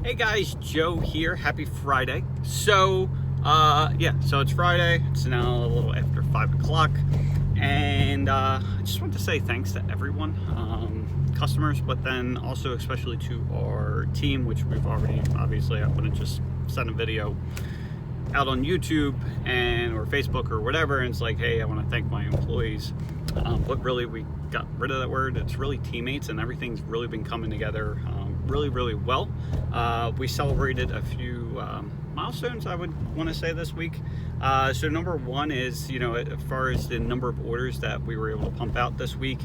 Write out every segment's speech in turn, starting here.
Hey guys, Joe here. Happy Friday. So it's Friday. It's now a little after 5 o'clock. And I just want to say thanks to everyone, customers, but then also especially to our team, which we've already, obviously, I wouldn't just send a video out on YouTube or Facebook or whatever, and it's like, hey, I want to thank my employees. But really, we got rid of that word. It's really teammates, and everything's really been coming together really well. We celebrated a few milestones, I would want to say, this week. So number one is, as far as the number of orders that we were able to pump out this week,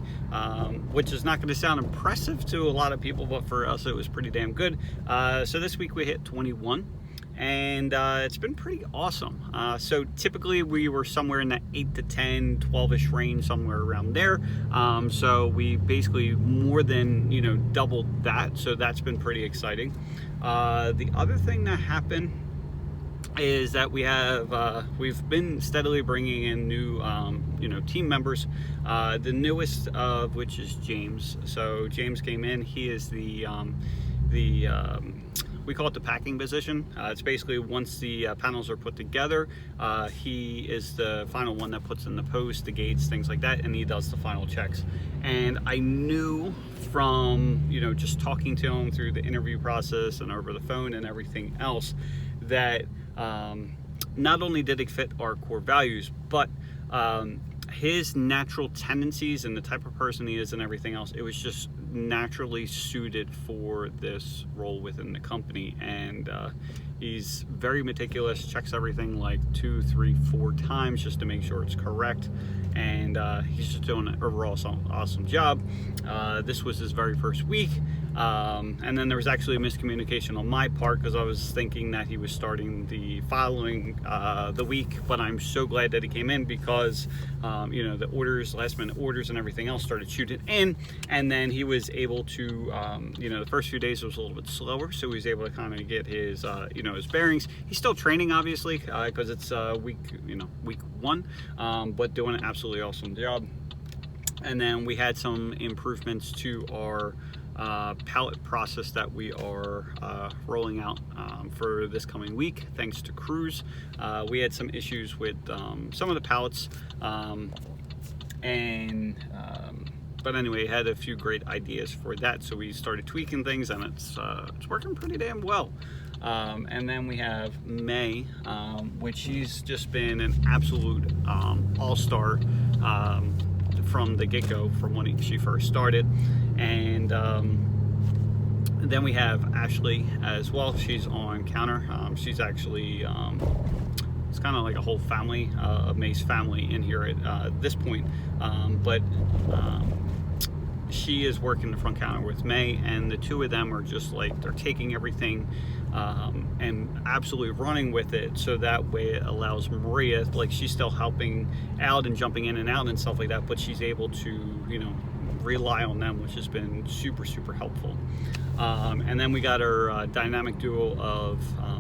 which is not going to sound impressive to a lot of people, but for us it was pretty damn good. So this week we hit 21. And it's been pretty awesome. So typically we were somewhere in the 8 to 10, 12-ish range, somewhere around there. So we basically more than, doubled that. So that's been pretty exciting. The other thing that happened is that we've been steadily bringing in new, team members. The newest of which is James. So James came in. He is we call it the packing position. It's basically once the panels are put together, he is the final one that puts in the post, the gates, things like that, and he does the final checks. And I knew from, just talking to him through the interview process and over the phone and everything else that not only did it fit our core values, but his natural tendencies and the type of person he is and everything else, it was just naturally suited for this role within the company. And he's very meticulous, checks everything like 2, 3, 4 times just to make sure it's correct. And he's just doing an overall awesome job. This was his very first week. And then there was actually a miscommunication on my part because I was thinking that he was starting the following the week, but I'm so glad that he came in because the orders, last minute orders and everything else started shooting in, and then he was able to the first few days was a little bit slower, so he was able to kind of get his his bearings. He's still training, obviously, because it's week 1, but doing an absolutely awesome job. And then we had some improvements to our pallet process that we are rolling out for this coming week, thanks to crews. We had some issues with some of the pallets, but anyway, had a few great ideas for that, so we started tweaking things, and it's working pretty damn well. And then we have May, which she's just been an absolute all-star from the get-go, from when she first started. And then we have Ashley as well. She's on counter. She's actually it's kind of like a whole family, a May's family in here at this point, but she is working the front counter with May, and the two of them are just like, they're taking everything and absolutely running with it, so that way it allows Maria, like, she's still helping out and jumping in and out and stuff like that, but she's able to rely on them, which has been super helpful. And then we got our dynamic duo of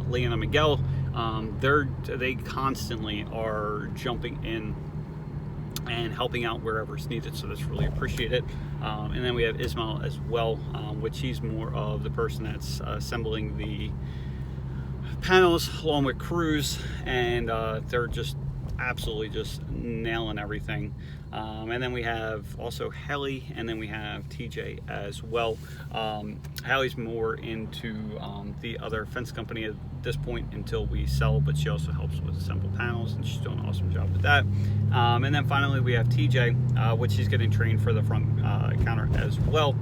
Leanne and Miguel. They constantly are jumping in and helping out wherever it's needed, so that's really appreciated. And then we have Ismail as well, which he's more of the person that's assembling the panels along with crews, and they're just absolutely just nailing everything. And then we have also Hallie, and then we have TJ as well. Hallie's more into the other fence company at this point until we sell, but she also helps with assemble panels, and she's doing an awesome job with that. And then finally we have TJ, which he's getting trained for the front counter as well,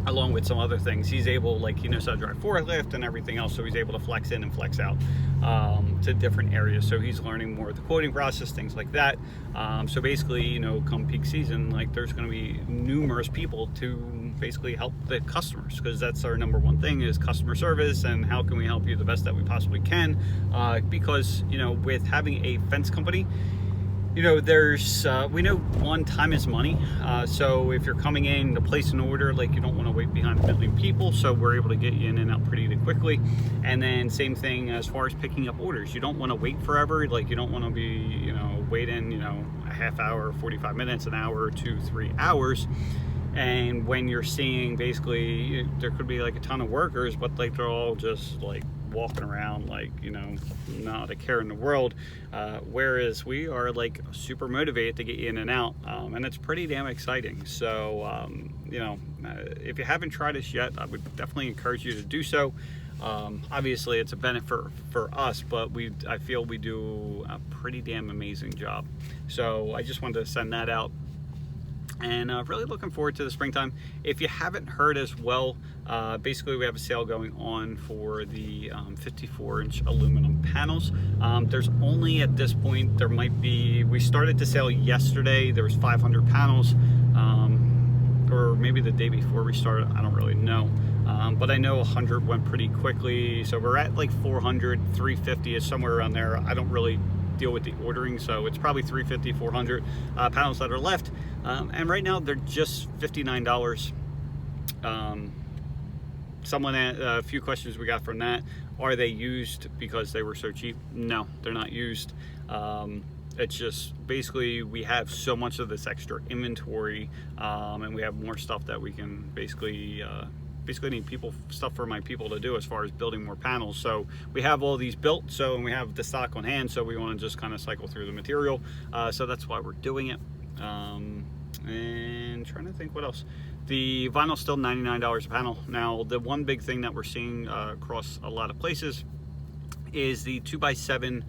along with some other things. He's able, like, he knows how to drive forklift and everything else, so he's able to flex in and flex out to different areas. So he's learning more of the quoting process, things like that. So basically, come peak season, like, there's going to be numerous people to basically help the customers, because that's our number one thing, is customer service, and how can we help you the best that we possibly can, because with having a fence company, there's we know time is money, so if you're coming in to place an order, like, you don't want to wait behind a million people, so we're able to get you in and out pretty quickly. And then same thing as far as picking up orders, you don't want to wait forever, like, you don't want to be waiting a half hour, 45 minutes, an hour, 2, 3 hours. And when you're seeing, basically, there could be like a ton of workers, but like they're all just like walking around like, you know, not a care in the world, whereas we are like super motivated to get you in and out, and it's pretty damn exciting. So you know, if you haven't tried us yet, I would definitely encourage you to do so. Obviously it's a benefit for us, but I feel we do a pretty damn amazing job. So I just wanted to send that out, and really looking forward to the springtime. If you haven't heard as well, basically we have a sale going on for the 54-inch aluminum panels. There's only, at this point, there might be, we started the sale yesterday, there was 500 panels, or maybe the day before we started, I don't really know. But I know 100 went pretty quickly, so we're at like 400, 350 is somewhere around there. I don't really deal with the ordering, so it's probably 350, 400 panels that are left, and right now they're just $59. Someone, a few questions we got from that: are they used because they were so cheap? No, they're not used. It's just basically we have so much of this extra inventory, and we have more stuff that we can basically need stuff for my people to do as far as building more panels. So we have all these built, and we have the stock on hand, so we want to just kind of cycle through the material, so that's why we're doing it. And trying to think what else. The vinyl's still $99 a panel. Now the one big thing that we're seeing across a lot of places is the 2x7.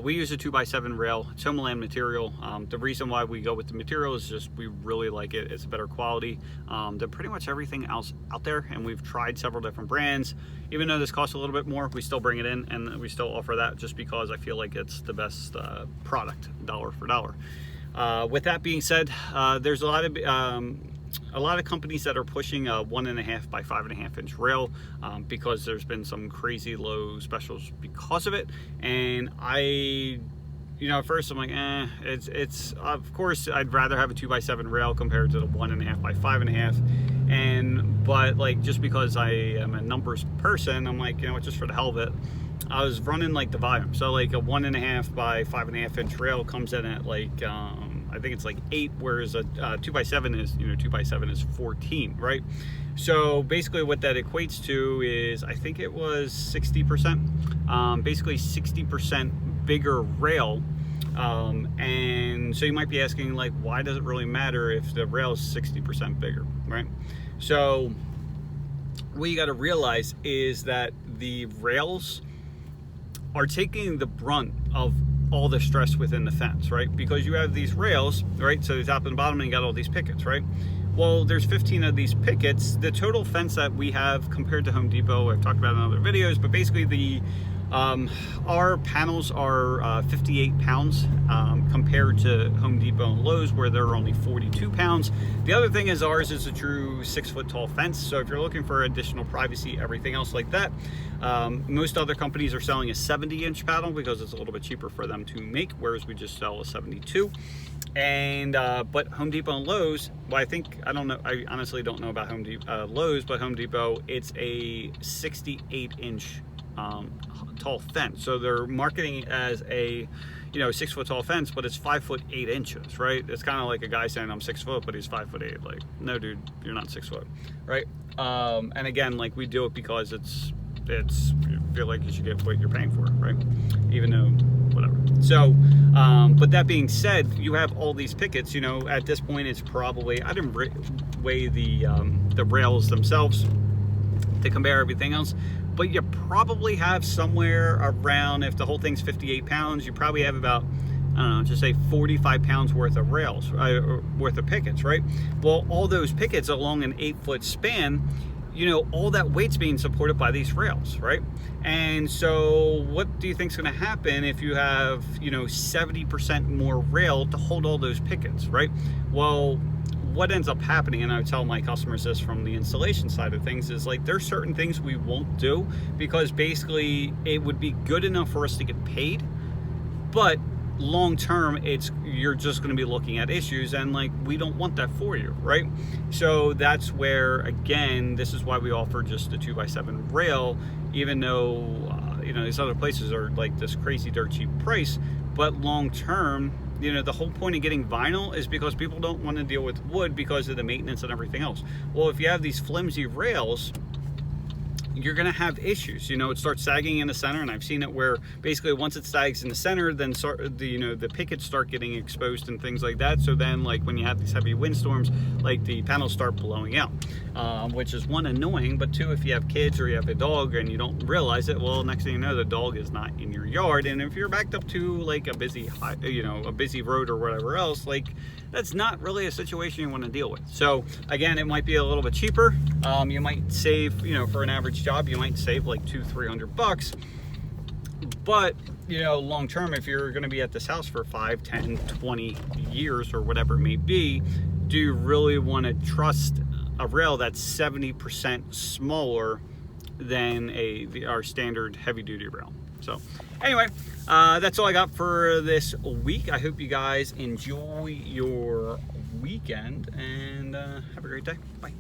We use a 2x7 rail. It's Homeland material. The reason why we go with the material is just we really like it. It's a better quality than pretty much everything else out there, and we've tried several different brands. Even though this costs a little bit more, we still bring it in, and we still offer that just because I feel like it's the best product, dollar for dollar. With that being said, there's a lot of companies that are pushing a 1.5 by 5.5 inch rail, because there's been some crazy low specials because of it. And at first I'm like, it's of course I'd rather have a 2x7 rail compared to the 1.5 by 5.5. But like, just because I am a numbers person, I'm like, just for the hell of it, I was running like the volume. So like a 1.5 by 5.5 inch rail comes in at like, I think it's like 8, whereas a 2x7 is, 2x7 is 14, right? So basically what that equates to is, I think it was 60%, basically 60% bigger rail. And so you might be asking, like, why does it really matter if the rail is 60% bigger, right? So what you got to realize is that the rails are taking the brunt of all the stress within the fence, right? Because you have these rails, right? So the top and the bottom, and you got all these pickets, right? Well, there's 15 of these pickets. The total fence that we have compared to Home Depot, I've talked about in other videos, but basically our panels are 58 pounds compared to Home Depot and Lowe's, where they're only 42 pounds. The other thing is, ours is a true 6-foot tall fence. So if you're looking for additional privacy, everything else like that, most other companies are selling a 70-inch panel because it's a little bit cheaper for them to make, whereas we just sell a 72. And but Home Depot and Lowe's, well, I don't know, I honestly don't know about Home Depot, Lowe's, but Home Depot, it's a 68-inch tall fence. So they're marketing it as a 6-foot tall fence, but it's 5 foot 8 inches, right? It's kind of like a guy saying I'm 6 foot, but he's 5 foot 8. Like, no, dude, you're not 6 foot, right? And again, like, we do it because it's you feel like you should get what you're paying for, right? Even though whatever. So but that being said, you have all these pickets. At this point, it's probably, I didn't weigh the rails themselves to compare everything else, but you probably have somewhere around, if the whole thing's 58 pounds, you probably have about, I don't know, just say 45 pounds worth of rails, worth of pickets, right? Well, all those pickets along an 8-foot span, all that weight's being supported by these rails, right? And so what do you think's going to happen if you have, 70% more rail to hold all those pickets, right? Well, what ends up happening, and I tell my customers this from the installation side of things, is like, there's certain things we won't do because basically it would be good enough for us to get paid, but long term you're just going to be looking at issues, and like, we don't want that for you, right? So that's where, again, this is why we offer just the 2x7 rail, even though these other places are like this crazy dirt cheap price, but long term you know, the whole point of getting vinyl is because people don't want to deal with wood because of the maintenance and everything else. Well, if you have these flimsy rails, you're going to have issues. You know, it starts sagging in the center, and I've seen it where basically once it sags in the center, then the pickets start getting exposed and things like that. So then, like, when you have these heavy windstorms, like, the panels start blowing out, which is one, annoying, but two, if you have kids or you have a dog and you don't realize it, well, next thing you know, the dog is not in your yard. And if you're backed up to like a busy road or whatever else, like, that's not really a situation you want to deal with. So again, it might be a little bit cheaper. You might save, you know, for an average job, you might save like $200-300 bucks. But, you know, long term, if you're going to be at this house for 5, 10, 20 years or whatever it may be, do you really want to trust a rail that's 70% smaller than our standard heavy duty rail? So anyway, that's all I got for this week. I hope you guys enjoy your weekend, and have a great day. Bye.